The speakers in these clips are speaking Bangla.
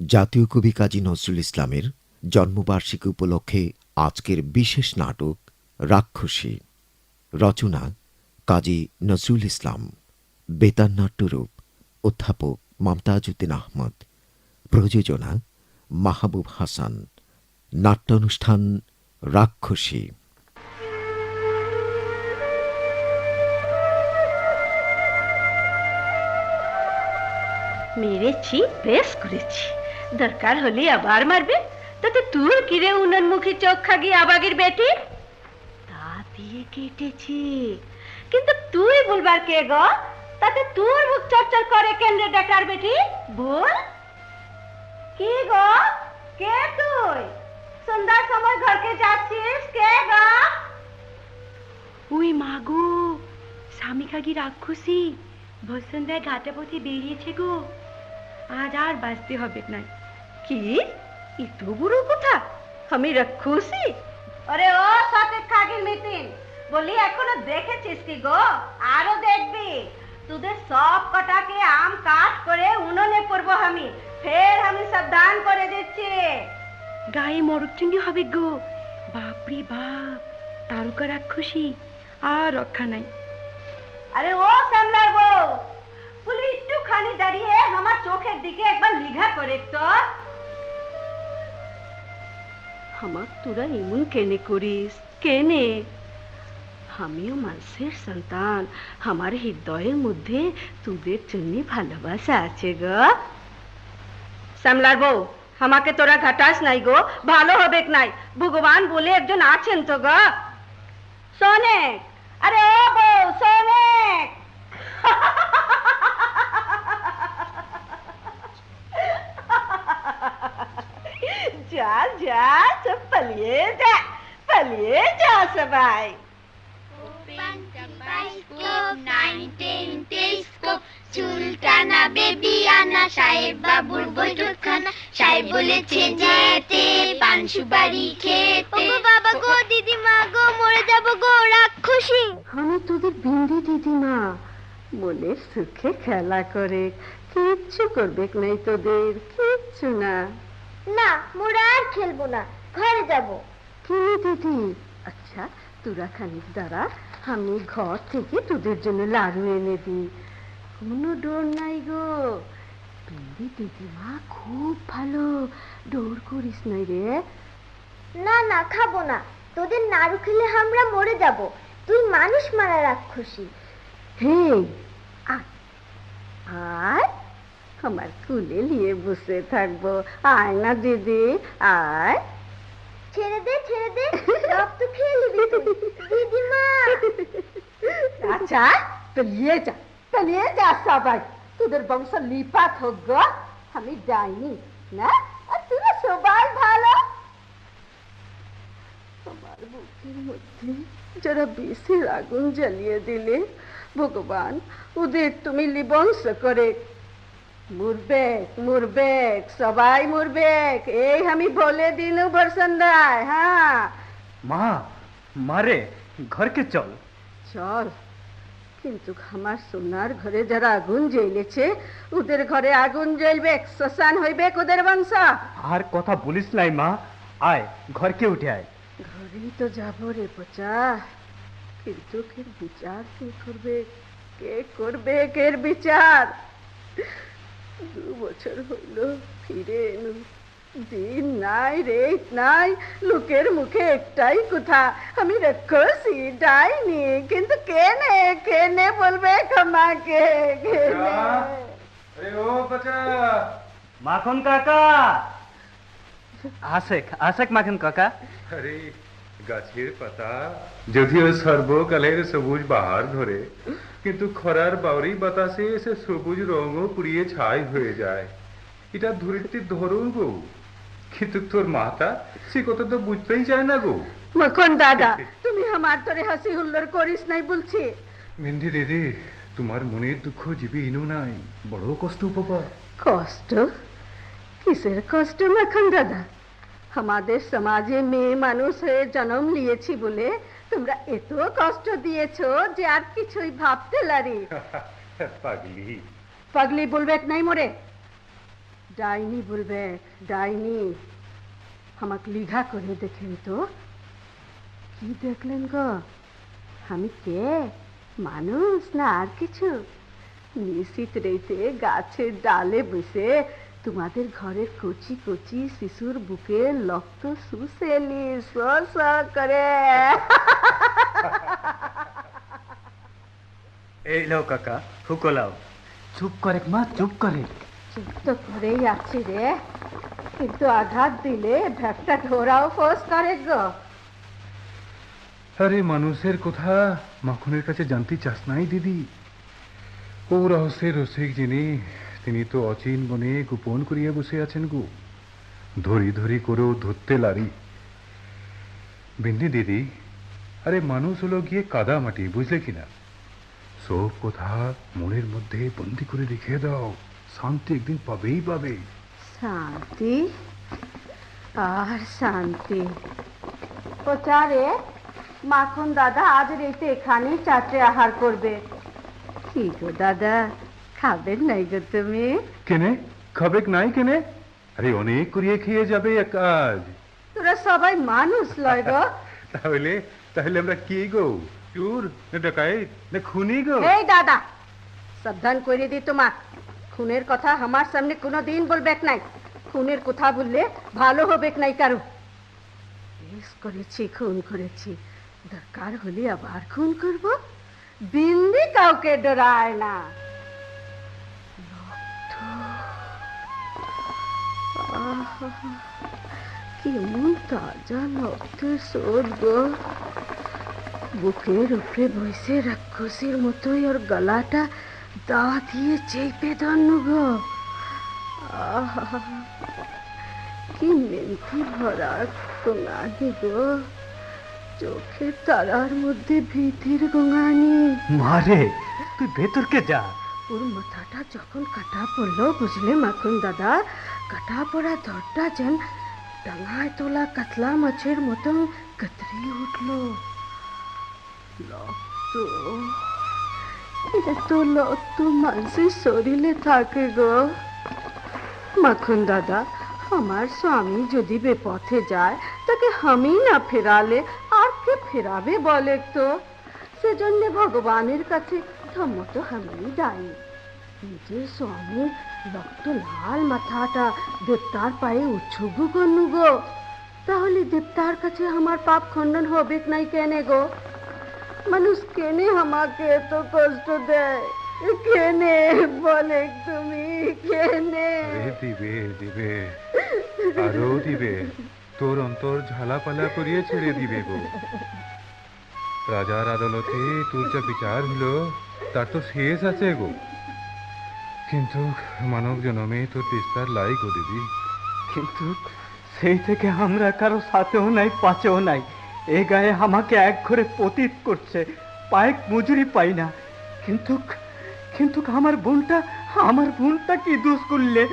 জাতীয় কবি কাজী নজরুল ইসলামের জন্মবার্ষিকী উপলক্ষে আজকের বিশেষ নাটক রাক্ষসী। রচনা কাজী নজরুল ইসলাম। বেতার নাট্যরূপ অধ্যাপক মমতাজ উদ্দিন আহমদ। প্রযোজনা মাহবুব হাসান। নাট্যানুষ্ঠান রাক্ষসী। মেরেছি, বেশ করেছি। দরকার হলে আবার মারবে। তাতে তোর কিরে উনানমুখী চোখ খাগি আবাগের বেটি? তা দিয়ে কেটেছি, কিন্তু তুই বলবার কে গো? তাতে তোর মুখ চরচর করে কেন্দ্রে ডাকার বেটি বল। কি গো, কে তুই? সন্ধ্যার সময় ঘরকে যাচ্ছিস, কে গো? ওই মাগো, স্বামী খাগি রাক্ষসী বসন্ধায় ঘাটে পথে বেরিয়েছে গো। আজ আর বাঁচতে হবে না। কি এত বড় কথা? আমি রাক্ষসী? আরে ও সাথে খাগির মিটিং বলি, এখনো দেখেছিস কি গো? আরো দেখবি। তোদের সব কটাকে আম কাট করে উনুনে পড়বো আমি। ফের আমি সাবধান করে দিচ্ছি। গায়ে মরকচুন্ডি হবে গো। বাপরে বাপ, তারকা রাক্ষসী, আর রক্ষা নাই। আরে ও সামলার বউ, বলি একটুখানি দাঁড়িয়ে আমার চোখের দিকে একবার লিঘা করে তো। আমার তোরা এমন কেনে করিস? কেনে? আমিও মানুষের সন্তান, আমার হৃদয়ের মধ্যে তোদের জন্য ভালোবাসা আছে গো। সামলার বউ, আমাকে তোরা ঘাটাস নাই গো, ভালো হবে নাই। ভগবান বলে একজন আছেন তো গো। সোনেক, আরে ও বউ সোনেক। যা যা, সব পালিয়ে যা, পালিয়ে যা সবাই। চুলটানা বেবি আনা, সাহেব বাবুর বৈঠকখানা, সাহেব বলেছে যেতে পান সুপারি খেতে। ও বাবা গো, দিদিমা গো, মরে যাব গো রাক্ষসী। আমি তোদের বিন্দি দিদিমা, মনের সুখে খেলা করে, কিচ্ছু করবে নাই তোদের, কিচ্ছু না। না, মোরা আর খেলবো না, ঘরে যাব। কি দিদি? আচ্ছা তোরা খানিক দাঁড়া, আমি ঘর থেকে তোদের জন্য লাড়ু এনে দিই। কোনো ডোর নাই গো, বিন্দি দিদিমা খুব ভালো, ডোর করিস নাই রে। না না, খাবো না, তোদের নাড়ু খেলে আমরা মরে যাব। তুই মানুষ মারা রাক্ষসী। হে আয়, আমার কুলে নিয়ে বসে থাকবো। আয় না দিদি, আয়। ছেড়ে দে, ছেড়ে দে, রক্ত খেয়ে নিবি তুই। দিদিমা। আচ্ছা পালিয়ে যা, পালিয়ে যা সবাই, তোদের বংশ লিপাত হোক গো। আমি যাইনি না, আর তোরা সবাই ভালো। আমার বুকের মধ্যে যারা বিষের আগুন জ্বালিয়ে দিলে, ভগবান ওদের তুমি লিবংশ করে। মরবে মরবে, সবাই মরবে, এই আমি বলে দিনু বরসন্দায়। হ্যাঁ মা, মারে ঘরকে চল। চল, কিন্তু আমার সোনার ঘরে যারা আগুন জ্বলেছে, ওদের ঘরে আগুন জ্বলবে, শ্মশান হইবে ওদের বংশ। আর কথা বলিস নাই মা, আয় ঘরকে উঠে আয়। ঘরেই তো যাবো রে পচা, কিন্তু এর বিচার কে করবে? কে করবে এর বিচার? 2 বছর হইল ফিরে এলুম, দিন নাই রেত নাই, লোকের মুখে একটাই কথা, আমি রাক্ষসী ডাইনি। কিন্তু কেনে কেনে বলবে আমাকে? মাখন কাকা, আশেক আশেক মাখন কাকা। আরে গাছের পাতা যদিও সর্বকালের সবুজ বাহার ধরে, কিন্তু খরার বাউরি বাতাসে সে সবুজ রঙও পুড়িয়ে ছাই হয়ে যায়। এটা ধরিত্রীর ধরন গো, কিন্তু তোর মাতা সে কথা তো বুঝতেই চায় না গো। মখন দাদা, তুমি আমার তোরে হাসি হুল্লোড় করিস নাই বলছি। মেন্দি দিদি, তোমার মনের দুঃখ জীবে ইনু নাই, বড় কষ্ট পাবা। কষ্ট? কিসের কষ্ট মখন দাদা? আমাদের সমাজে মেয়ে মানুষ হয়ে জন্ম নিয়েছি বলে তোমরা এত কষ্ট দিয়েছো যে আর কিছুই ভাবতে লারি। পাগলি পাগলি বলবে নাই মোরে। ডাইনি বলবে, ডাইনি। আমাকে লিঘা করে দেখেন তো। কি দেখলেন গো? আমি কে, মানুষ না আর কিছু? নিশ্চিত রেতে গাছের ডালে বসে তোমাদের ঘরের কচি কচি শিশুর বুকে রক্ত শুষেলি করে। এই লাও কাকা, হুকো লাও। চুপ করে মা, চুপ করে। চুপ তো করেই আছি রে, কিন্তু আঘাত দিলে ভ্যাপটা ঢোরাও ফোঁস করে গো। আরে মানুষের কথা মাখনের কাছে জানতে চাস নাই দিদি? ও রহস্যের রসিক যিনি, তিনি তো অচিন বনে গোপন করিয়া বসে আছেন গো। ধরি ধরি করেও ধরতে লারি। বিন্দি দিদি, আরে মানুষ হলো গিয়ে কাদা মাটি, বুঝলে কিনা? সব কথা মনের মধ্যে বন্দি করে রেখে দাও, শান্তি একদিন পাবেই পাবে। শান্তি আর শান্তি। প্রচারে মাখন দাদা আজ রেতে এখানেই চাটে আহার করবে। কি গো দাদা, খাবেন নাই গো তুমি? কেনে খাবে নাই কেনে? আরে অনেক করিয়ে খেয়ে যাবে এক আজ। তোরা সবাই মানুষ লয় গো। তাহলে তাহলে আমরা কি গো, চোর না ডাকাইত না খুনি গো? এই দাদা, সাবধান করে দি তোমাক। খুনের কথা আমার সামনে কোনো দিন বলবেক নাই। খুনের কথা বললে ভালো হবেক নাই কারো। বেশ করেছি, খুন করেছি, দরকার হলে আবার খুন করব। বিন্দি কাউকে ডরায় না। রক্ত, আহা, কেমন তাজা রক্তের স্রোত গো। বুকের উপরে বসে রাক্ষসীর মতোই ওর গলাটা দা দিয়ে চেপে ধরনু গো। আহা, কি মেন্থি ভরা গোঙানি গো। চোখের তারার মধ্যে ভীতির গোঙানি। মারে, তুই ভেতরকে যা। ওর মাথাটা যখন কাটা পড়লো, বুঝলে মাখন দাদা, কাটা পড়া ধরটা যেন ডাঙায় তোলা কাতলা মাছের মতন কতরি উঠলো। রক্ত, এত রক্ত মানুষের শরীরে থাকে গো। মাখন দাদা, আমার স্বামী যদি বেপথে যায়, তাকে আমি না ফেরালে আর কে ফেরাবে বলে তো? সেজন্য ভগবানের কাছে ধম্মত আমি দায়ী। নিজের স্বামীর রক্ত লাল মাথাটা দেবতার পায়ে উৎসর্গ করনু গো। তাহলে দেবতার কাছে আমার পাপ খণ্ডন হবে নাই কেনে গো? মানুষ কেনে আমাকে এত কষ্ট দেয়? কেনে বলে তুমি, কেনে? দিবে দিবে, আরো দিবে। তোর অন্তর ঝালাপালা করিয়ে ছেড়ে দিবে গো। রাজার আদালতে তোর যা বিচার হলো তার তো শেষ আছে গো। কিন্তু মানব জনমে তোর বিস্তার লাই গো দিদি। কিন্তু সেই থেকে আমরা কারো সাথেও নাই, পাচেও নাই। এ গায়ে আমাকে এক ঘরে পতিত করছে, পায়েক মজুরি পাই না। কিন্তু কিন্তু আমার বোনটা কি দোষ করলে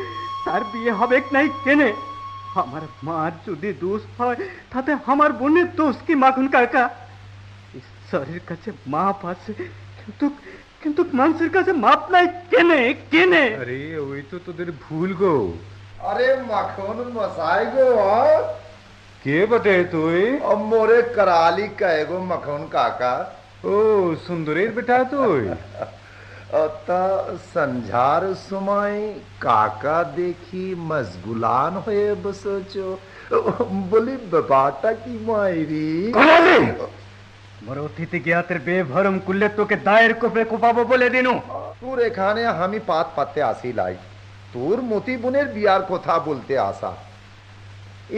তার বিয়ে হবে নাই কেনে? আমার মার যদি দোষ হয়, তাতে আমার বোনের দোষ কি মাখন কাকা? ঈশ্বরের কাছে মাপ আছে, কিন্তু কিন্তু মানুষের কাছে মাপ নাই কেনে কেনে? আরে ওই তো তোদের ভুল গো। अरे मखन मसाई गो কে বটে তুই? मोरे कराली कहे गो मखन काका। ও সুন্দরের বেটা তুই? তা संझार समय काका देखी मशगुलान हुए बसोचो बोली बाटा की मायरी। মোর অতিথি জ্ঞাতের বেভরম করলে তোকে দায়ের কোপে কোপাবো বলে দিনু। তোর এখানে আমি পাত পাতে আসি লাই, তোর মতি বোনের বিয়ার কথা বলতে আসা।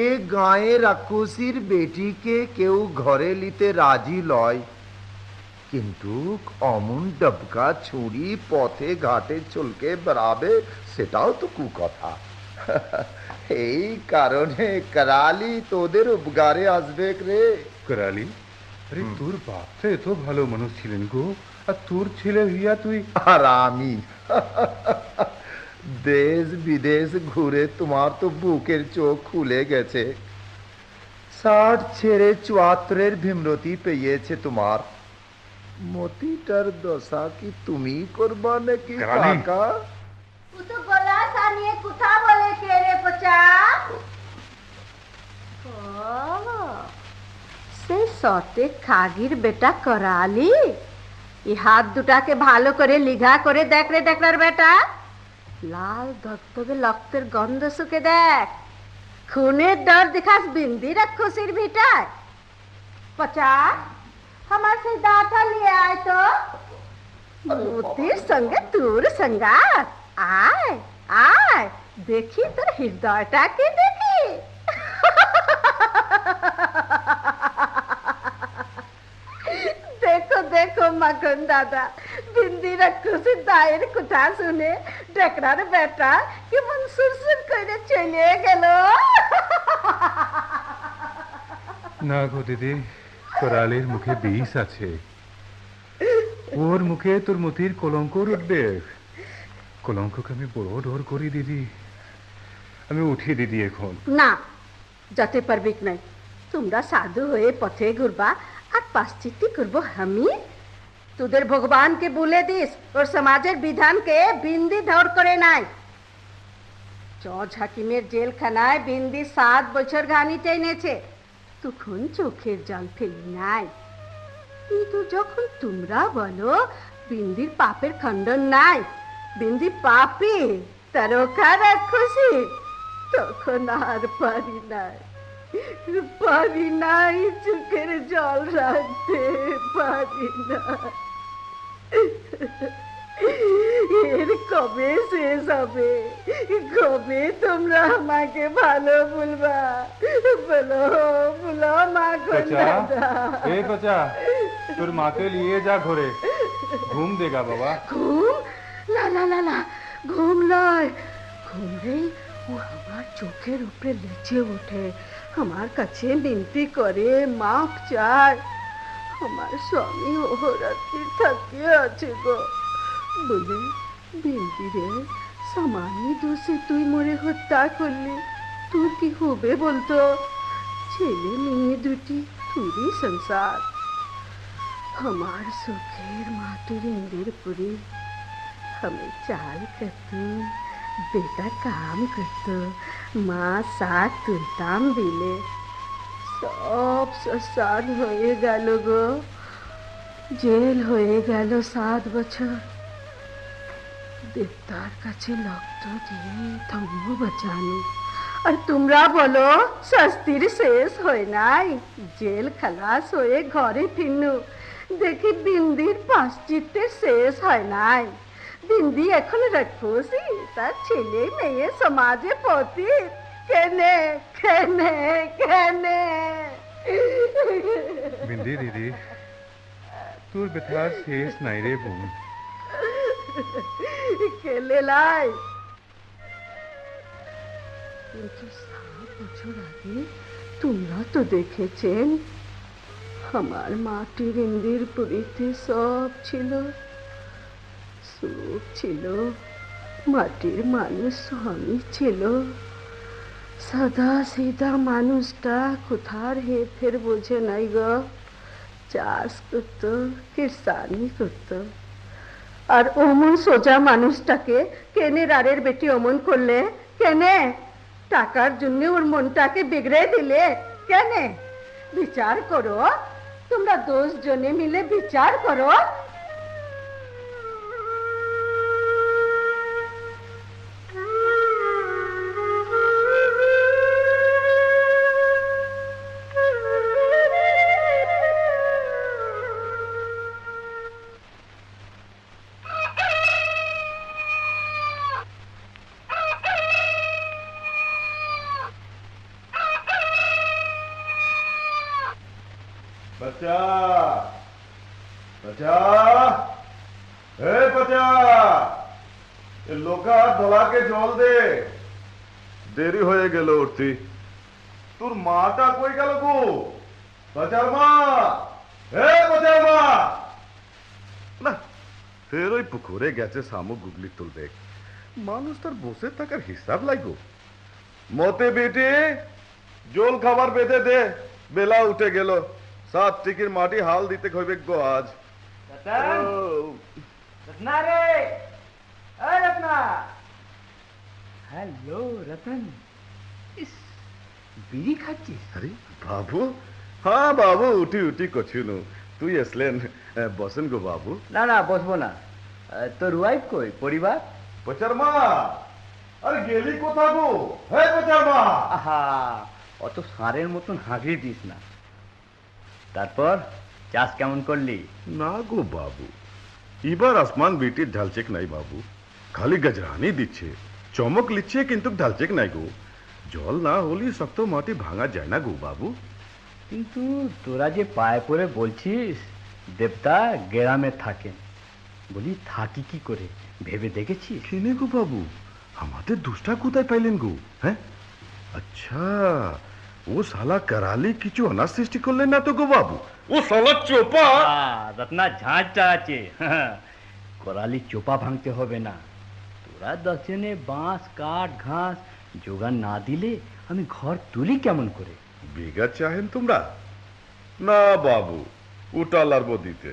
এ গায়ে রাক্ষসীর বেটিকে কেউ ঘরে লিতে রাজি লয়, কিন্তু অমন ডবকা ছুরি পথে ঘাটে চলকে বেড়াবে সেটাও তো কুকথা। এই কারণে कराली তোদের উপকারে আসবে রে। कराली? আরে তোর বাপটা এত ভালো মানুষ ছিলেন গো, আর তোর ছেলে হইয়া তুই? আর আমি দেশ বিদেশ ঘুরে তোমার তো বুকের চোখ খুলে গেছে। 60 ছেড়ে 74-এর ভীমরতি পেয়েছে তোমার। মতিটার দশা কি তুমি করবা নাকি कराली? কাকা? ও তো গলা সানিয়ে কথা বলে সতে খাগির বেটা করালি, এই হাত দুটাকে ভালো করে লিঘা করে দেখ রে দেখলার বেটা, লাল ধবধবে রক্তের গন্ধ শুকে দেখ, খুনের ডর দেখাস বিন্দি রাক্ষসীর ভিটায়। পচা আমার সেই দাঁটা নিয়ে আয় তো, মতির সঙ্গে তোর সঙ্গাত, আয় আয় দেখি তোর হৃদয়টাকে দেখি। দেখো দেখো মাখন দাদা, বিন্দি রাক্ষসীর দায়ের কথা শুনে ডেকরার বেটা কেমন সুরসুর করে চলে গেল। না গো দিদি, করালির মুখে বিষ আছে, ওর মুখে তোর মতির কলঙ্ক উঠবে। কলঙ্ককে আমি বড় ডর করি দিদি, আমি উঠি দিদি এখন। না, যেতে পারবি নাই, তোমরা সাধু হয়ে পথে ঘুরবা আর পাশ্চিত্য করবো আমি। তোদের ভগবানকে বলে দিস ওর সমাজের বিধানকে বিন্দি ধর করে নাই। জজ হাকিমের জেলখানায় বিন্দি 7 বছর ঘানি টেনেছে, তখন চোখের জল ফেলি নাই। কিন্তু যখন তোমরা বলো বিন্দির পাপের খণ্ডন নাই, বিন্দি পাপী তারকা রাক্ষসী, তখন আর পারি নাই চোখের জল রাখতে পারি না। এর কবে শেষ হবে? কবে তোমরা আমাকে ভালো বলবা? বলো বলো মাখন দাদা। এই পচা, তোর মাকে নিয়ে যা ঘরে, ঘুম দেগা বাবা। ঘুম? না না না না, ঘুম নয়। ঘুমলেই ও আমার চোখের উপরে লেচে ওঠে, আমার কাছে বিনতি করে, মাপ চায়। আমার স্বামী অহরাত্রি থাকিয়ে আছে গো, বলে বিনতি রে, সামান্য দোষে তুই মরে হত্যা করলি, তোর কি হবে বলতো? ছেলে মেয়ে দুটি, তুরই সংসার। আমার সুখের মাটির ইন্দিরপুরি, हमें चाल करती, बेटा काम करतो, माँ साथ तुलताम बिले, सब শ্মশান হয়ে গেল গো, জেল হয়ে গেল 7 বছর। দেবতার কাছে রক্ত দিয়ে ধর্ম বাঁচানো, আর তোমরা বলো শাস্তির শেষ হয় নাই, জেল খালাস হয়ে ঘরে ফিরনু, দেখি বিন্দির পাশ্চিত্যের শেষ হয় নাই। বিন্দি এখন রাক্ষসী, তার ছেলে মেয়ে সমাজে পতিত। কেনে কেনে কেনে? বিন্দি দিদি, তোর ব্যথা শেষ নাই রে বোন। কেলে লাই। কিন্তু 7 বছর আগে তোমরা তো দেখেছেন, আমার মাটির ইন্দিরপুরীতে সব ছিল, সুখ ছিল, মাটির মানুষ স্বামী ছিল, সাদা সিধা মানুষটা কোথার হেরফের বোঝে নাই গো, চাষ করত, কিরসানি করত। আর অমন সোজা মানুষটাকে কেনে রারের বেটি অমন করলে? কেনে? টাকার জন্য ওর মনটাকে বিগড়ে দিলে কেনে? বিচার করো, তোমরা 10 জনে মিলে বিচার করো। बच्चा, बच्चा, ए बच्चा, ये लोका धोला के जल दे, देरी হয়ে গেল উঠতি। তোর মাটা কই গেল গো? বাজার মা, এ বাজার মা। না, ফের ওই পুকুরে গেছে শামু গুগলি তুলবে। মানুষ তার বসে থাকার হিসাব লাগো। মতে বেটে জল খাবার বেঁধে দে, বেলা উঠে গেল। 7 টিকির মাটি হাল দিতে হইবে গো আজ। রতন, রত্না রে, এ রত্না। হ্যালো রতন, ইস বিড়ি খাচ্ছিস? আরে বাবু, হ্যাঁ বাবু, উঠি উঠি কছিনু। তুই আসলেন, বসেন গো বাবু। না না, বসবো না। তোর ওয়াইফ কই, পরিবার? পচার মা, আরে গেলি কোথা গো? হ্যাঁ পচার মা। আহা, অত ষাঁড়ের মতন হাঁকিয়ে দিস না। তারপর চাষ কেমন করলি? না গো বাবু, এবার আসমান বিটির ঢালচেক নাই বাবু। খালি গজরানি দিচ্ছে, চমক লিচ্ছে, কিন্তু ঢালচেক নাই গো। জল না হলে শক্ত মাটি ভাঙা যায় না গো বাবু। কিন্তু তোরা যে পায়ে পড়ে বলছিস দেবতা গ্রামে থাকেন, বলি থাকি কি করে ভেবে দেখেছিস? কেনে গো বাবু, আমাদের দুষ্টা কোথায় পাইলেন গো? হ্যাঁ, আচ্ছা, ও শালা कराली কিছু অনার সৃষ্টি করলেন না তো গো বাবু? ও শালা চোপা। রত্না ঝাঁঝটা আছে, করালি চোপা ভাঙতে হবে না। তোরা দশজনে বাঁশ কাঠ ঘাস জোগাড় না দিলে আমি ঘর তুলি কেমন করে? বেগা চাহেন তোমরা? না বাবু, ওটা লারবো দিতে।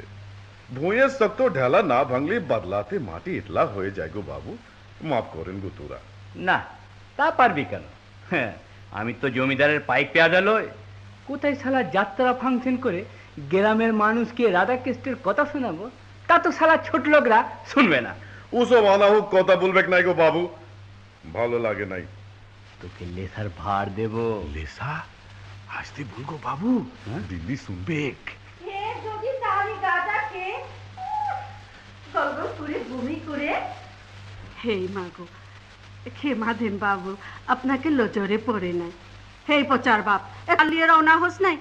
ভুঁয়ের শক্ত ঢেলা না ভাঙলে বদলাতে মাটি ইটলা হয়ে যায় গো বাবু। মাফ করেন গো তোরা। না, তা পারবি কেন? হ্যাঁ, আমি তো জমিদারের পাইক পেয়াদা লয়। কোথায় শালা যাত্রা ফাংশন করে গ্রামের মানুষকে রাধাকৃষ্ণের কথা শোনাবো, তা তো শালা ছোট লোকরা শুনবে না। ওসব অনাহুক কথা বলবে নাই গো বাবু, ভালো লাগে নাই। তোকে লেসার ভার দেব। লেসা হাসতে ভুল গো বাবু, দিল্লি শুনবে। কে যদি তারি গাদাকে গলগল করে বমি করে। হে মাগো, ক্ষমা দেন বাবু, আপনাকে লজরে পড়ে নাই। হে পচার বাপ, লিয়ে রওনা হোস নাই,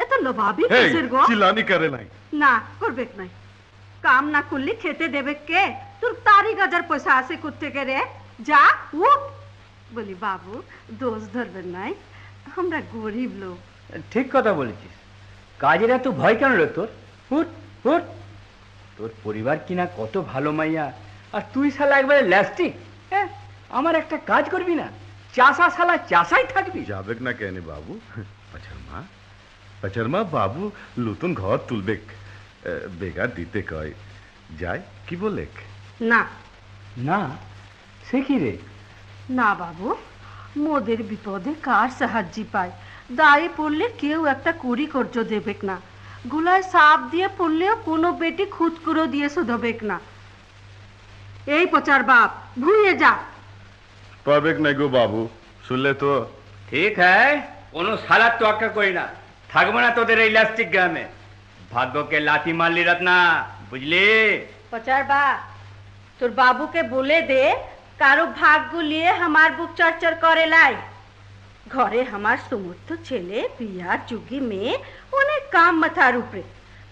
এত লোভাবি কিসের গো? চিল্লানি করে নাই। না করবে নাই, কাম না করলে খেতে দেবে কে? তোর তারি গাজার পয়সা আছে কোত্থেকে রে? যা উঠ। বলি বাবু, দোষ ধরবেন নাই, আমরা গরিব লোক। ঠিক কথা বলেছিস। কাজের এত ভয় কেন রে তোর? হুট হুট। তোর পরিবার কিনা কত ভালো মাইয়া, আর তুই শালা একবারে ল্যাস্টিক। হ্যাঁ, আমার একটা কাজ করবি না? চাষা শালা চাষাই থাকবি। যাবে না কেন বাবু? পচরমা বাবু নতুন ঘর তুলবে, বেগা দিতে কয়, যায় কি বলে? না না, সে কি রে? না বাবু, মোদের বিপদে কার সাহায্য পায়? দায়ে পড়লে কেউ একটা কুড়ি কর্য দেবেক না, গুলায় সাপ দিয়ে পড়লেও কোনো বেটি খুদকুড়ো দিয়ে শুধবেক না। এই পচার বাপ, ভুইয়ে যা। পাবেক নাই গো বাবু, শুনলে তো? ঠিক হ্যাঁ, কোনো শালার তো আক্কা করি না, থাকবো না তোদের এই ইলাস্টিক গ্রামে। ভাগ্যকে লাথি মারলি রত্না, বুঝলি? পচার বাপ, তোর বাবুকে বলে দে কারো ভাগ্য নিয়ে আমার বুক চরচর করে লাই। ঘরে আমার সমর্থ ছেলে, বিয়ার যুগী মেয়ে, অনেক কাম মাথার উপরে।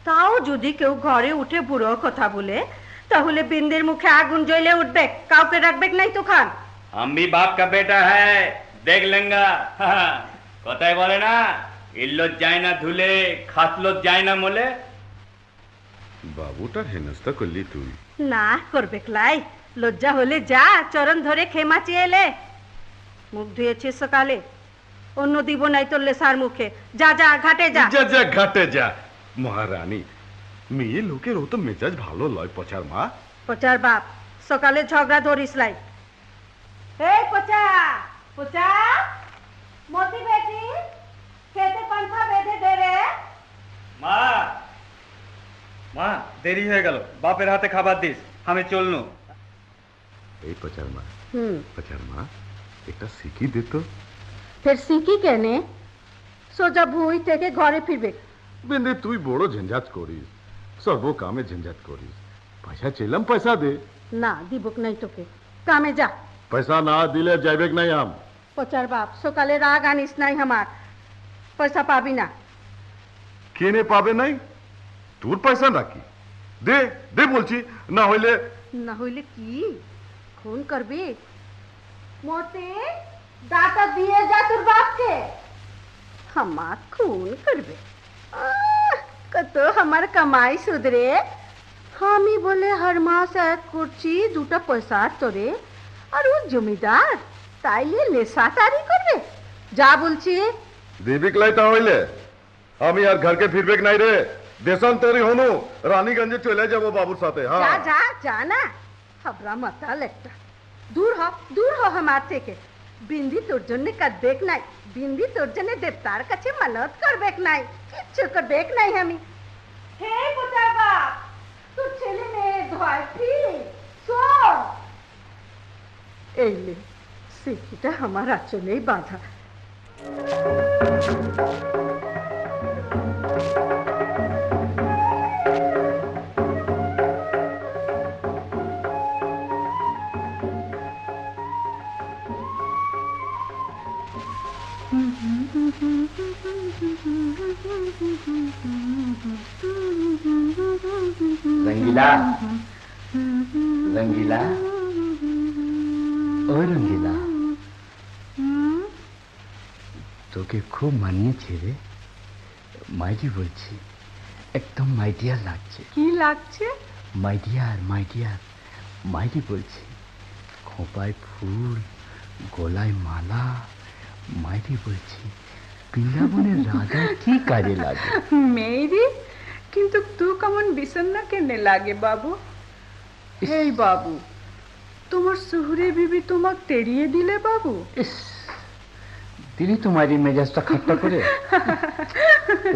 তাও যদি কেউ ঘরে উঠে বুড়ো কথা বলে, তাহলে বিন্দের মুখে আগুন জ্বলে উঠবে, কাউকে রাখবে নাই তো খান। हम भी बाप का बेटा है, देख लेंगा। কথায় বলে না, ইল্লত যায় না ধুলে, খাসলত যায় না মোলে। বাবুটার হেনস্থা করলি তুই? না করবে লাই, লজ্জা হলে যা চরণ ধরে ক্ষমা চেয়ে এলে। মুখ ধুয়েছিস সকালে, অন্য দিব নাই তোর লেসার মুখে। যা যা ঘাটে যা। যা যা ঘাটে যা। মহারানী, মেয়ে লোকের ও তো মেজাজ ভালো লয় পচার মা। পচার বাপ, সকালে ঝগড়া ধরিস লাই। এই পচা পচা, মতি বেটি খেতে পান্থা বেঁধে দে রে। মা, মা দেরি হয়ে গেল, বাপের হাতে খাবার দিস, আমি চলনু। এই পচার মা, এটা শিখি দিত। ফের সিকি কেনে? সোজা ভুঁই থেকে ঘরে ফিরবে। বিন্দে তুই বড় ঝঞ্ঝাট করিস, সর্ব কামে ঝঞ্ঝাট করিস। পয়সা চেলাম, পয়সা দে। না দিবক নাই তোকে, কামে যা। পয়সা না দিলে যাইবেক নাই আম। পচার বাপ, সকালে রাগ আনিস নাই আমার, পয়সা পাবি না। কেনে পাবে নাই? তোর পয়সা নাকি? দে দে বলছি, না হইলে। না হইলে কি খুন করবি? মতে দাতা দিয়ে যা তোর বাপকে, আমার খুন করবে। কত আমার কামাই সুদরে, আমি বলে হর মাস এক করছি দুটা পয়সার তোরে, আর ও জমিদার তাইলে লেসা তারি করবে। যা বলছি। দিবিক লাই তাহলে আমি আর ঘরকে ফিরবেক নাই রে। দেশান্তরি হনু, রানীগঞ্জে চলে যাব বাবুর সাথে। যা যা যা না, হাবরা মাতাল একটা। দূর হ আমার থেকে। বিন্দি তোর জন্য কাঁদবেক নাই, বিন্দি তোর জন্য দেবতার কাছে মানত করবেক নাই, কিচ্ছু করবেক নাই আমি। হে কোথায় বাপ, তোর ছেলে মেয়ে ধোয় ফির শোন। এইলে সেটা আমার আচলেই বাধা। रंगीला, रंगीला, ओ रंगीला, তোকে খুব মানিয়েছে রে। মাইটি বলছি, একদম মাইডিয়ার লাগছে। কি লাগছে? মাইডিয়ার মাইডিয়ার মাইটি বলছি। খোঁপায় ফুল, গলায় মালা, মাইটি বলছি বৃন্দাবনের রাজা কি কাজে লাগে। মেয়েরি, কিন্তু তু কেমন বিষণ্ণ কেনে লাগে বাবু? এই বাবু, তোমার সুহুরে বিবি তোমাক তেড়িয়ে দিলে বাবু? ইস, দিলি তোমারই মেজাজটা খাট্টা করে।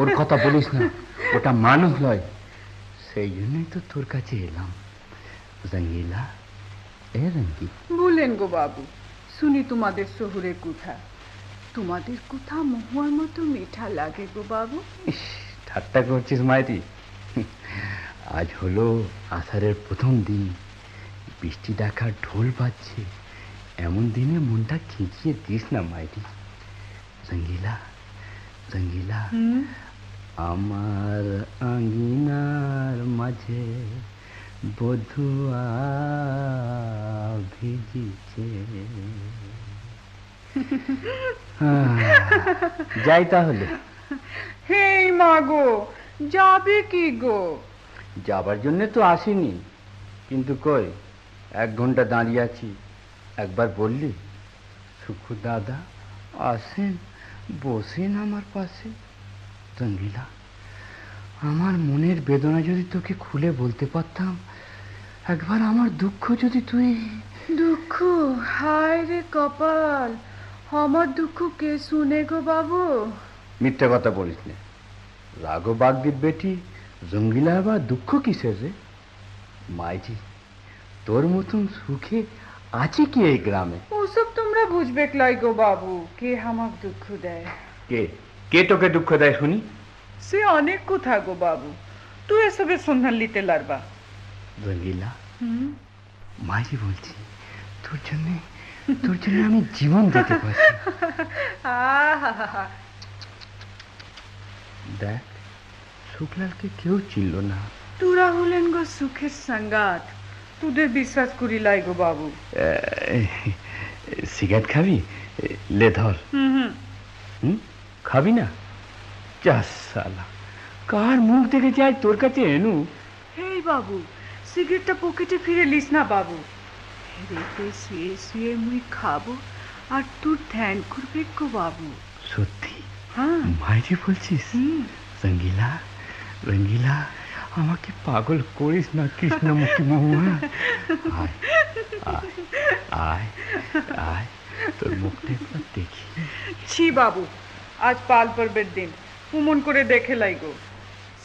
ওর কথা বলিস না, ওটা মানুষ নয়। সেই জন্যই তো তোর কাছে এলাম। রঙ্গিলা, এ রঙ্গি, বলেন গো বাবু, শুনি তোমাদের শহুরে কথা। তোমাদের কথা মহুয়ার মতো মিঠা লাগে গো বাবু। ইস, ঠাট্টা করছিস মাইরি? আজ হলো আষাঢ়ের প্রথম দিন, বৃষ্টি ডাকার ঢোল বাজছে। এমন দিনে মনটা খিঁচিয়ে দিস না মাইরি। রঙ্গিলা, রঙ্গিলা, আমার আঙ্গিনার মাঝে বধুয়া ভিজিছে। যাই তাহলে। হেই মা গো, যাবে কি গো? যাবার জন্য তো আসিনি, কিন্তু কই 1 ঘন্টা দাঁড়িয়ে আছি। একবার বললি সুখু দাদা আসেন, বসেন আমার পাশে। রঙ্গিলা, আমার মনের বেদনা যদি তোকে খুলে বলতে পারতাম, একবার আমার দুঃখ যদি তুই। দুঃখ? হায় রে কপাল, আমার দুঃখ কে শুনে গো বাবু? মিথ্যে কথা বলিস না। রাঘব বাগদির বেটি রঙ্গিলা আবার দুঃখ কিসের রে? মাইজি, তোর মতন সুখে আছে কি এই গ্রামে? ওসব তোমরা বুঝবে লাই গো বাবু, কে আমাক দুঃখ দেয়। কে কে তোকে দুঃখ দেয় শুনি? সে অনেক কথা গো বাবু, তুই এসবের সন্ধান নিতে লারবা। রঙ্গিলা, মাইজি বলছি, তোর জন্য আমি জীবন দিতে পারি। দেখ, শুক্লালকে কেউ চিনল না। তোরা হলেন গো সুখের সঙ্গাত, তোদের বিশ্বাস করি লাই গো বাবু। সিগারেট খাবি? লে ধর। খাবি না? চাস সালা, কার মুখ দেখে যাই তোর কাছে এনু। হেই বাবু, সিগারেটটা পকেটে ফিরে লিস না বাবু। রেতে শুয়ে শুয়ে মুই খাবো আর তোর ধ্যান করবে গো বাবু। সত্যি? হ্যাঁ। মাইজি বলছিস? রঙ্গিলা, রঙ্গিলা, আমাকে পাগল করিস না কৃষ্ণমুখী মহুয়া। আয় আয় আয় আয়, তোর মুখটা একবার দেখি। ছি বাবু, আজ পাল পর্বের দিন, কুমন করে দেখে লাই গো।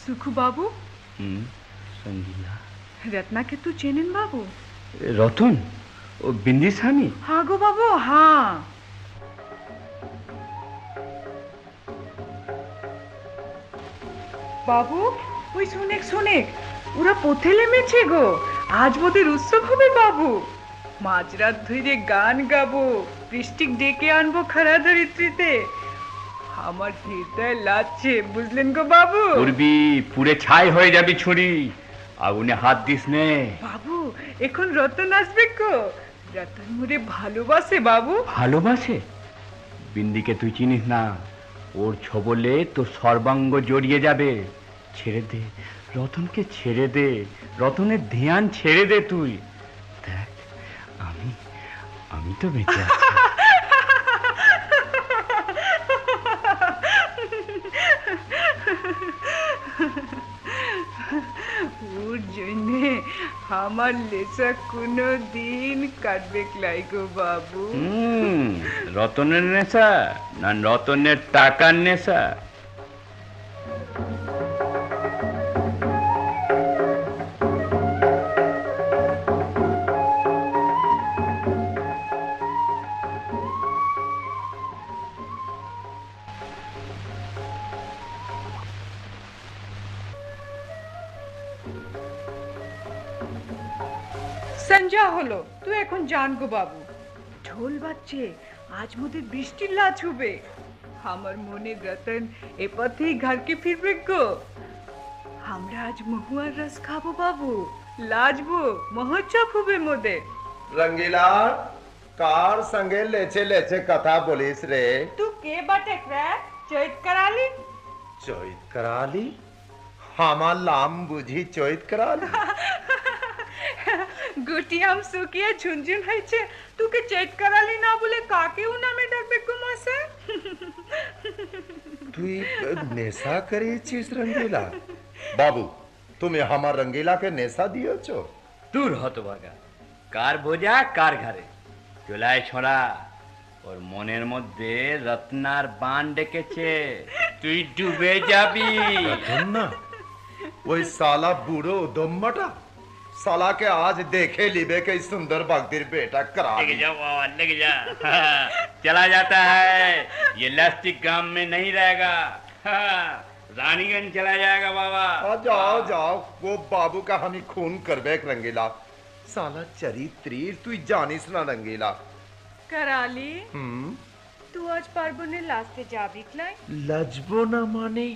সুখু বাবু। রঙ্গিলা, রত্নাকে তু চেনেন বাবু? রতন, ও বিন্দির স্বামী? হ্যাঁ গো বাবু, হ্যাঁ। বাবু, ওই শুনেক শুনেক, ওরা পথে নেমেছে গো। আজ বোধের উৎসব হবে বাবু। মাঝরাত ধরে গান গাবো, বৃষ্টিক ডেকে আনবো খারা ধরিত্রীতে। আমার হৃদয় লাগছে, বুঝলেন গো বাবু? উড়বি, পুড়ে ছাই হয়ে যাবি ছুরি। আগুনে হাত দিস নে বাবু। এখন রতন আসবে গো। রতন মোরে ভালোবাসে বাবু। ভালোবাসে? বিন্দিকে তুই চিনিস না, ওর ছবলে তোর সর্বাঙ্গ জড়িয়ে যাবে। ছেড়ে দে রতনকে, ছেড়ে দে। রতনের ধ্যান ছেড়ে দে তুই। দেখ, আমি তো বেঁচে আছি। ওর জন্যে আমার লেসা কোনো দিন কাটবে লাই গো বাবু। রতনের নেশা না রতনের টাকার নেশা? সঞ্জা হলো, তুই এখন জান গো বাবু। ঢোল বাজছে, আজ মোদের বৃষ্টির লাচ হবে। আমার মনে রতন এ পথেই ঘরকে ফিরবে গো। আমরা আজ মহুয়ার রস খাবো বাবু, লাজবো, মহোৎসব হবে মোদের। रंगीला कार संगे लेचे लेचे कथा बोलिस रे। तू के बटे रे चैत कराली? चैत कराली? हमार लाम बुझी चैत कराली। গুটি আম শুকিয়ে ঝুনঝুন হয়েছে, তোকে চেট করালি না বলে কাকেও নামে ডাকবে গো মাসে। তুই নেশা করেছিস রঙ্গিলা? বাবু তুমি আমার রঙ্গিলা কে নেশা দিয়েছো? দূর হতভাগা, কার বোঝা কার ঘরে। চলায় ছোড়া, ওর মনের মধ্যে রত্নার বান ডেকেছে, তুই ডুবে যাবি। না ওই साला बूढ़ो दम्मटा साला के आज देखे लिबे के सुंदर भक्तिर बेटा करा। लेके जा बाबा, लेके जा। चला जाता है, ये लास्टिक गांव में नहीं रहेगा। रानीगंज चला जाएगा बाबा। जाओ जाओ, वो बाबू का हम ही खून करबे रंगीला। साला चरित्री तू जानिस ना रंगीला। कराली तू आज পার্বণে লাস্টে যাবি ক্লাই? লাজবো না মানে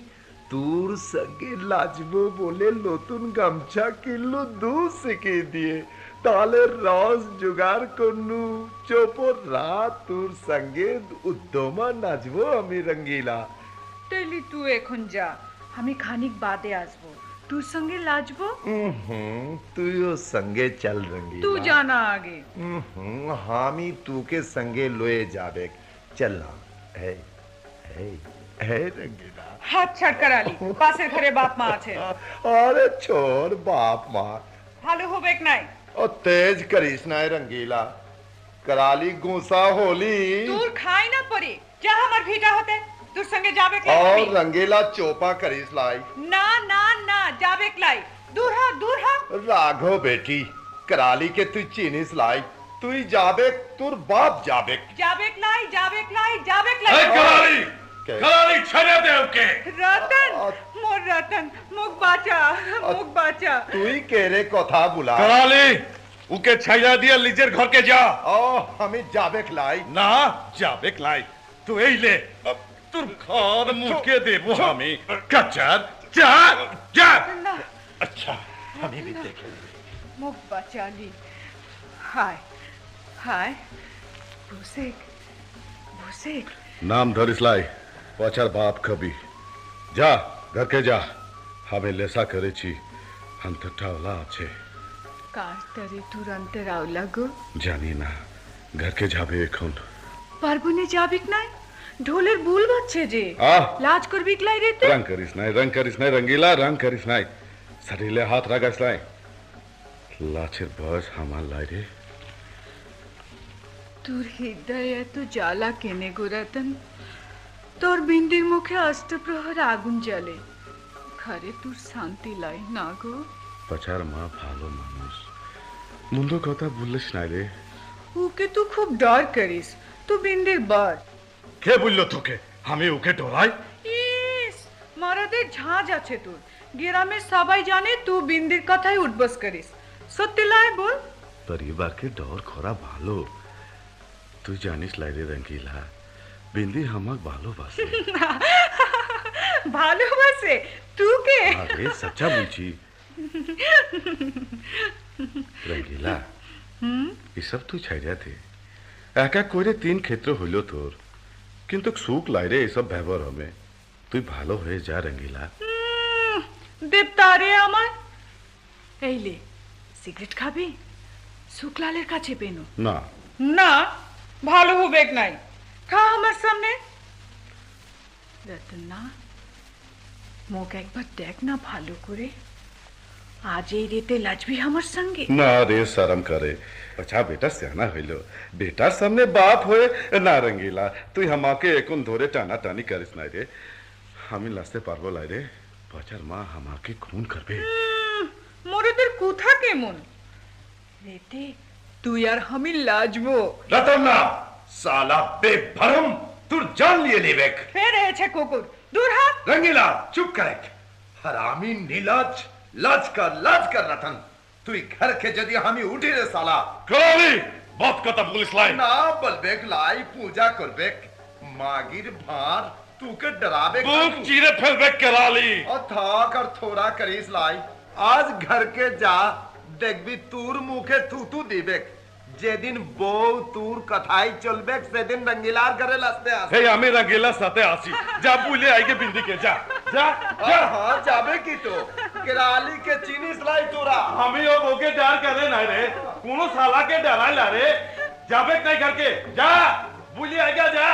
তোর সঙ্গে লাজবো বলে নতুন গামছা কিনলো দু শিখে দিয়ে, তাহলে রস জোগাড় করনু চোপর রাত তোর সঙ্গে উদ্যমা নাচবো আমি রঙ্গিলা। তাইলে তুই এখন যা, আমি খানিক বাদে আসবো, তোর সঙ্গে লাজবো। তুইও সঙ্গে চল রঙ্গিলা। तू जाना आगे। हामी तू के संगे लोए जाबे। चलना है रंगीला। হাত ছাড় कराली, পাশের ঘরে বাপ মা আছে। अरे छोड़ बाप माँ, ভালো হবে নাই। ओ तेज करिस ना रंगीला। कराली गुस्सा होली তোর খাই না পড়ে, যা আমার ভিটা হতে, তোর সঙ্গে যাবে और ক্লাই? रंगीला चोपा करिस लाई। না না না, যাবে ক্লাই, দূর হ দূর হ। राघो बेटी कराली के तू चीनिस लाई, तू जाबे तुर बाप जाबे। যাবে ক্লাই, যাবে ক্লাই, যাবে ক্লাই। कराली कराली छड़े दे ओके। রতন, মোর রতন, মুখ বাঁচা, মুখ বাঁচা। তুই কে রে কথা বুলা? कराली उके छाइया दिया लिजेर घर के जा। ओ हमें जाबे लाई ना जाबे लाई, तू এই ले তোর ঘর মুখে দেবো আমি। কাচার যা যা। না, अच्छा हमें भी देख মুখ বাঁচালি। হায় হায়, ভুসেক ভুসেক। नाम धरिस लाई, पचार बाप कभी जा घर के जा। हमें लेसा करेছি, अंतटावला আছে। কার তরে তুরন্তে রাওলা গো? জানি না, घर के যাবে এখন। পার্বণে যাবিক নাই? ঢোলের বুল বাজছে যে, আহ! লাজ করবিক লাই রেতে? रंग करिस নাই रंगीला, रंग करिस নাই। শরীরে হাত রাগাস লাই। লাচের বয়স আমার লাই রে। তোর হৃদয় এত জ্বালা কেনে গো রতন? তোর বিন্দির মুখে অষ্টপ্রহর আগুন জ্বলে, ঘরে তোর শান্তি লাই না গো? পচার মা ভালো মানুষ, মন্দ কথা বললিস না রে। ওকে তুই খুব ডর করিস, তুই বিন্দির বর। কে বললো তোকে আমি ওকে ডরাই? ইস, মরদের ঝাঁজ আছে তোর, গ্রামের সবাই জানে তুই বিন্দির কথাই উঠবস করিস। সত্যি লাই বল। পরিবারকে ডর করা ভালো। তুই জানিস লাই রে রঙ্গিলা, বিন্দি আমাক ভালোবাসে। ভালোবাসে তুকে? আরে সচ্চা বলছি রঙ্গিলা। এসব তুই ছাইরা দে, এক এক করে 3 ক্ষেত্র হইল তোর, কিন্তু সুখ লাই রে এসব ব্যবহার হবে। তুই ভালো হয়ে যা রঙ্গিলা। দেবতারে আমার, এই লে সিগারেট খাবি? শুক্লালের কাছে পেনো না না, ভালো হবে নাই, খা আমার সামনে। রতন না, মুখ একবার দেখ না ভালো করে, আজ এই রেতে লাজবি আমার সঙ্গে? না রে শরম করে। अच्छा बेटा सियाना হইল, বেটার সামনে বাপ হয়ে না রঙ্গিলা তুই আমাকে এখন ধরে টানা টানি করিস নাই রে। আমি লাসতে পারবো লাই রে, বাচ্চার মা আমাকে খুন করবে। মোরেদের কোথা কেমন রেতে তুই আর আমি লাজবো। रतन ना साला बेभरम तू जान लिए लेवेक। ফের এসে কুকুর, দূর হ। रंगीला चुप करे, हरामी नीलाज लाज कर रतन तू घर के जदी हमी उठी रे साला। कराली बात কথা পুলিশ লাই ना बलबेक लाई पूजा करबेक, मागिर भार तू के डराबे बुक चीरे फैलबे कराली। और था कर थोड़ा करीस लाई, आज घर के जा देख भी तूर मुखे थू दीबेक। जे दिन बो तूर कथाई चलबेक से दिन रंगीलार करे लसते आसे। हे আমি রঙ্গিলা সাথে আসি, যা বুলে আইগে বিন্দি के जा जा जा। हां जाबे की तो केराली के चीनी लाई तोरा। আমিও ওকে ডর করে নাই রে, কোন শালাকে ডরাই লা রে। যাবে নাই घर के जा, বুলে আইগা যা।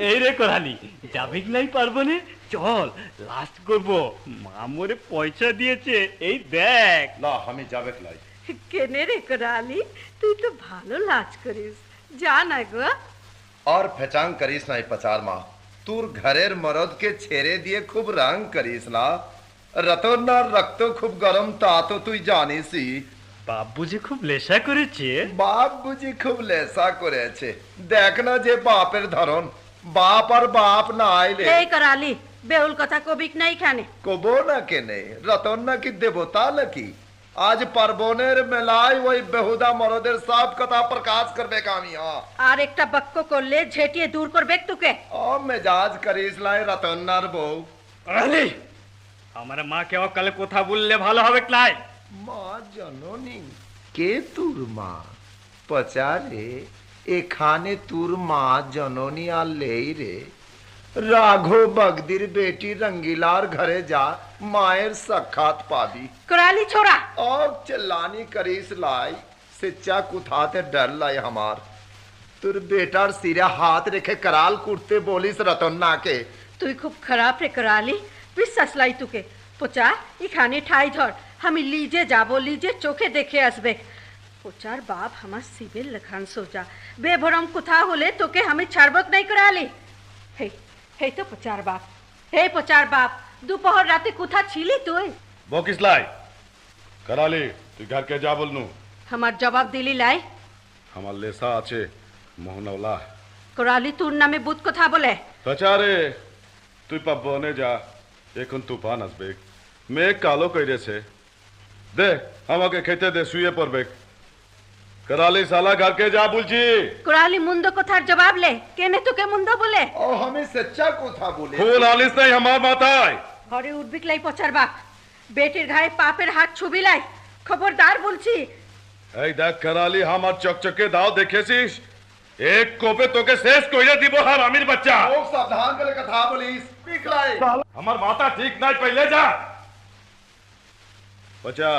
এই রে করালি, যাবে কি নাই পারবো না, চল লাস্ট করবো। মা মোরে পয়সা দিয়েছে, এই দেখ। না আমি যাবে লাই। কেনে রে कराली, তুই তো ভালো লাজ করিস, যা না গো। और फेचांग करीस नहीं पचार माँ, तूर घरेर मरद के छेरे दिए खूब रंग करीस ना। रतो ना रक्तो खूब गरम ता तो तू जानी सी। বাপ বুঝি খুব লেসা করেছে। बाप बुझी खूब लेसा करेছে, देखना जे बापेर धरन, बाप और बाप ना आइले। এই कराली বেউল কথা কবিক নাই খানে। कबो ना के नहीं, रतन ना की देवता लकी। आज परबोनेर मेलाई वही बेहुदा मरदेर सब कथा प्रकाश करबे कामी। हाँ আর একটা বাক্য করলে ঝেটিয়ে দূর করবে তোকে। ओ मेजाज करीस लाई रतन नार बहू। করালি, আমার মাকে অকালে কথা বললে ভালো হবে ক্লাই। माँ जननी के तुर माँ पचारे ए खाने तुर माँ जननी आ ले रे। राघो बगदिर बेटी रंगीलार घरे जा, मायर सखात पाबी। कराली छोरा और चिल्लानी करीस लाई, सिच्चा कुथाते डर लाई हमार। तुर बेटार सिरे हाथ रेखे कराल कुटते बोलिस रतन ना के। তুই খুব খারাপ রে कराली, বিশ্বাস লাই তোকে। পোচা এখানে ঠাই ধর, আমি লিজে যাব, লিজে চোখে দেখে আসবে। পোচার বাপ আমার সিবিল লেখান সোজা, বেভরম কোথা হলে তোকে আমি ছাড়বক নাই कराली। হে হে তো পোচার বাপ, হে পোচার বাপ, দুপুর রাতে কোথা ছিলি তুই? বকিস লাই कराली, তুই घर के जा বলনু। আমার জবাব দিলি লাই। আমার লেসা আছে মোহনওলা। कराली তোর নামে বুত কথা বলে। তচারে তুই পাবনে যা, এখন তুফান আসবে, মেঘ কালো কইরেছে। দে আমাকে খেতে দে, শুয়ে পড়বে। कराली साला घर के जा বলছি। कराली মুন্দ কথার জবাব লে, কেনে তোকে মুন্দ বলে? और हमें सच्चा कुथा बोले। ফুল আলিস নাই আমার মাথায়। ঘরে উঠবি লাই পচার বাপ, বেটির গায়ে পাপের হাত ছুবি লাই, খবরদার বলছি। এই দেখ कराली, আমার চকচকে দাও দেখেছিস, এক কোপে তোকে শেষ কইরা দিব হারামির বাচ্চা। लोग सावधान करे कथा बोलिस, पिकलाई। আমার মাথা ঠিক নাই, পहिले যা। बच्चा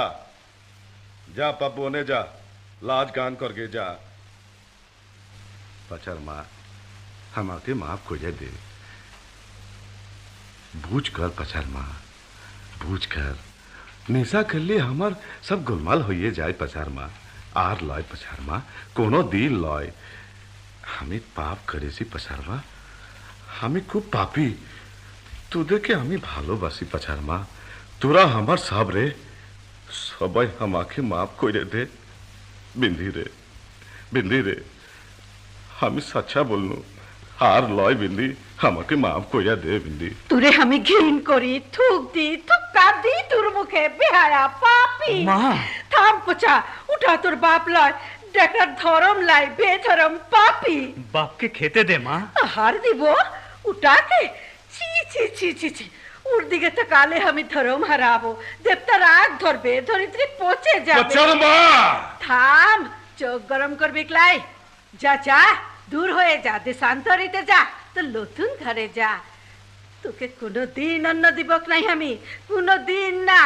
जा पब्बोने जा, लाज गान करके जा। पचर माँ हमारे माफ को दे, बूझ कर पचर माँ, बूझ कर निशा कर लिए हमार सब गुलमाल होइए जाए पचार माँ। आर लय पचार माँ, कोनो दिल लय, हमें पाप करे सी पचार माँ, हमें खूब पापी। তোদেরকে আমি ভালোবাসি পাচার মা, তোরা আমার সব রে, সবাই আমাকে মাফ করে দে। বিন্দি রে, বিন্দি রে, আমি সচ্চা বলনু, আর লয় বিন্দি, আমাকে মাফ কইরা দে বিন্দি। তোরে আমি ঘৃণ করি, থুক দি, থুকা দি তোর মুখে, বেহায়া পাপি। মা থাম পোচা, উঠা তোর বাপ লয়, দেখার ধরম লাই, বেধরম পাপি। বাপকে খেতে দে মা। আহার দিব উঠাকে, ছি ছি ছি ছি ছি, ওর দিকে তাকালে আমি ধরম হারাবো, দেবতা রাগ ধরবে, ধরিত্রী পচে যাবে। থাম, চোখ গরম করবি ক্লাই, যা যা দূর হয়ে যা, দেশান্তরিতে যা, তো নতুন ঘরে যা। তোকে কোনোদিন অন্ন দিবক নাই আমি, কোনোদিন না।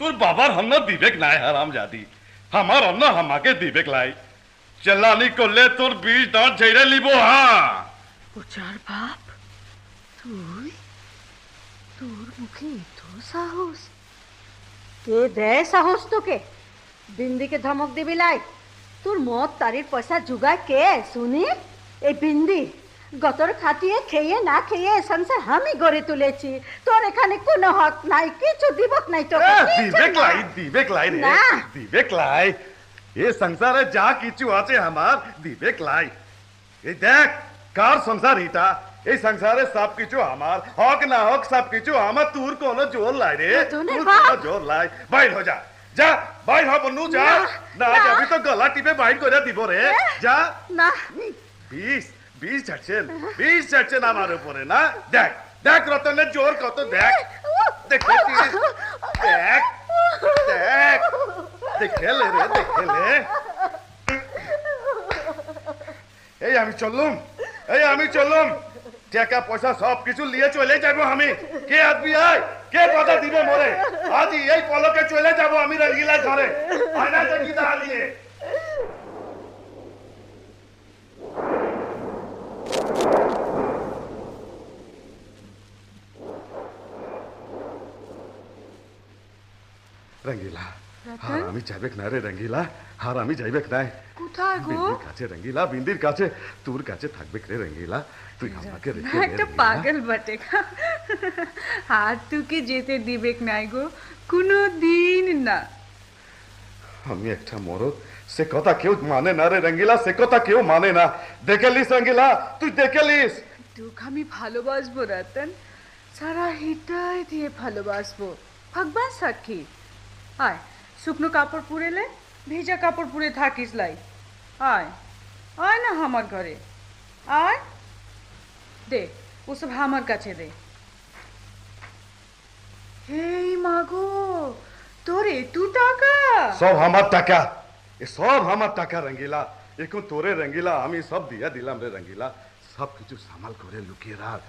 তোর বাবার অন্ন দিবেক নাই হারাম জাদি, আমার অন্ন আমাকে দিবেক লাই। চেল্লানি করলে তোর 20 দাঁত ঝেড়ে লিব। হ্যাঁ ওচার বাপ, তুই, তোর মুখে এত সাহস? কে দেয় সাহস তোকে? বিন্দিকে ধমক দিবি লাই? তোর মদ তারির পয়সা জুগায় কে শুনি? এই বিন্দি গতর খাটিয়ে খেয়ে না খেয়ে সংসার আমি গড়ে তুলেছি, তোর এখানে কোনো হক নাই, কিছু দিবক নাই তোকে। দিবেক লাই, দিবেক লাই রে, না। দিবেক লাই। এ সংসারে যা কিছু আছে আমার দিবেক লাই। এই দেখ কার সংসার এটা, এই সংসারে সব কিছু আমার, হক না হক সব কিছু আমার। তোর কোনো জোর লাই রে, তোনে তোর বাপ। কোনো জোর লাই। বাইর হো যা, যা বাইর হ বন্নু, যা। না না। যাবি তো গলা টিপে বাইর করে দিব রে, যা। না 20 ছাড়ছেন, 20 ছাড়ছেন আমার উপরে না? দেখ দেখ রতনের জোর কত, দেখ দেখেছিস? দেখ দেখ দেখেলে রে, দেখেলে। এই আমি চললুম, এই আমি চললুম, টাকা পয়সা সব কিছু নিয়ে চলে যাবো আমি। কে আসবি আয়, কে কথা দিবে মোরে? আজই এই পলকে চলে যাবো আমি রঙ্গিলা ঘরে। আয়না দেখি দাঁড়িয়ে। রঙ্গিলা, আর আমি যাইবেক না রে রঙ্গিলা, আর আমি যাইবেক নাই। কোথায় গো? বিন্দির কাছে রঙ্গিলা, বিন্দির কাছে, তোর কাছে থাকবেক রে রঙ্গিলা। তুই আমাকে রেখে দে একটা রঙ্গিলা। পাগল বটে। আর তোকে যেতে দিবেক নাই গো, কোনো দিন না। আমি একটা মরদ, সে কথা কেউ মানে না রে রঙ্গিলা, সে কথা কেউ মানে না। দেখে লিস রঙ্গিলা, তুই দেখে লিস। তোকে আমি ভালোবাসবো রতন, সারা হৃদয় দিয়ে ভালোবাসবো, ভগবান সাক্ষী। আয় শুকনো কাপড় পুড়েলে, ভেজা কাপড় পুড়ে থাকিস লাই। আয় আয় না আমার ঘরে, আয় দে ওসব আমার কাছে দে। হেই মাগো, তোর এতু টাকা? সব আমার টাকা, এ সব আমার টাকা রঙ্গিলা। এখন তোরে রঙ্গিলা আমি সব দিয়া দিলাম রে রঙ্গিলা। সব কিছু সামাল করে লুকিয়ে রাখ।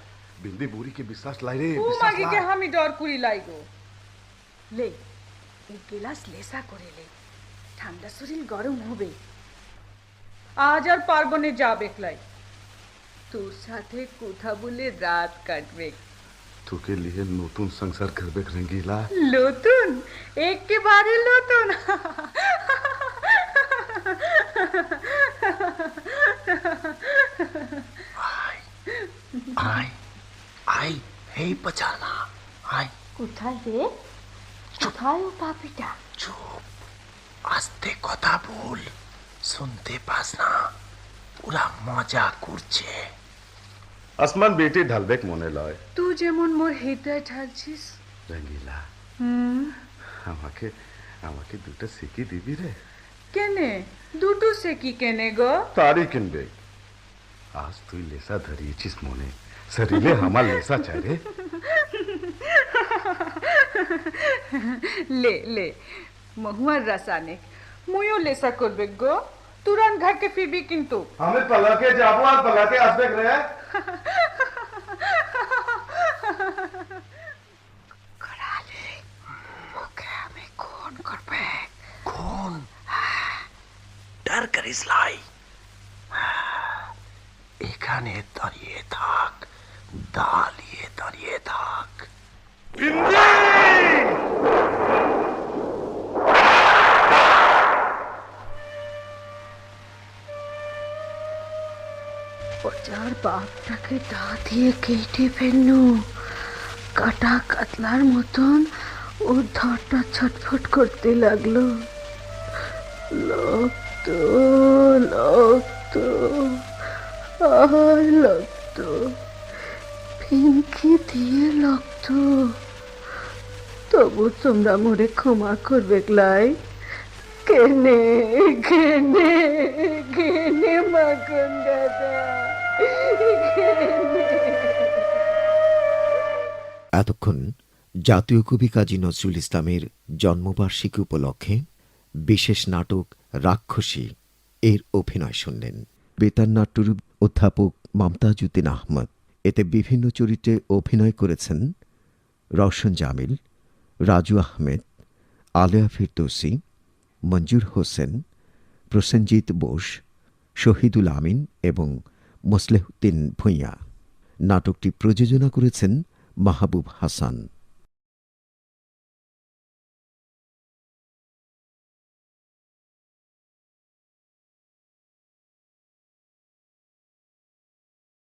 বিন্দি বুড়িকে বিশ্বাস লাই রে, ও বিশ্বাস মাগিকে লাই। আমি ডর করি লাই গো। লে এক গিলাস লেসা করে লে, ঠান্ডা শরীর গরম হবে। আজ আর পার্বণে যাবে লাই, তোর সাথে কথা বলে রাত কাটবে। তোকে লিয়ে নতুন সংসার করবে রঙ্গিলা। নতুন, একেবারে নতুন। আয় আয়, এই বাঁচানা আয়। কোথায় রে? কোথায় ও পাপিটা? চুপ, আস্তে কথা বল, শুনতে পাস না? ওরা মজা করছে। আসমান বেটি ঢালবেক মনে লয় তুই যেমন মোর হৃদয় ঢালছিস রঙ্গিলা। আমাকে আমাকে দুটো শিখি দিবি রে? কেনে দুটো সে কি কেনে গো? তারই কিনবে। আজ তুই লেসা ধরিয়েছিস মনে, শরীরে আমার লেসা চাই রে। ले ले महुआ रसाने मुयो लेसा करबे गो, तुरंत घर के फिरबी किंतु। আমি পলকে যাবো আর পলকে আসবে রে। করালে ওকে আমি খুন করবে। খুন? ডর করিস লাই, এখানে দাঁড়িয়ে থাক, দাঁড়িয়ে দাঁড়িয়ে থাক। ওচার বাপটাকে দা দিয়ে কেটে ফেলনু, কাটা কাতলার মতন ওর ধরটা ছটফট করতে লাগলো। রক্ত রক্ত আর রক্ত, পিঙ্কি দিয়ে রক্ত। তবু তোমরা মোরে ক্ষমা করবে লাই? কেনে কেনে কেনে মাখন দাদা, এতক্ষণ জাতীয় কবি কাজী নজরুল ইসলামের জন্মবার্ষিকী উপলক্ষে বিশেষ নাটক রাক্ষসী এর অভিনয় শুনলেন। বেতার নাট্যরূপ অধ্যাপক মমতাজ উদ্দিন আহমদ, এতে বিভিন্ন চরিত্রে অভিনয় করেছেন রওশন জামিল, রাজু আহমেদ, আলেয়া ফিরদৌসী, মঞ্জুর হোসেন, প্রসেনজিৎ বোস, শহীদুল আমিন এবং মোসলেহউদ্দিন ভূঁইয়া। নাটকটি প্রযোজনা করেছেন মাহবুব হাসান।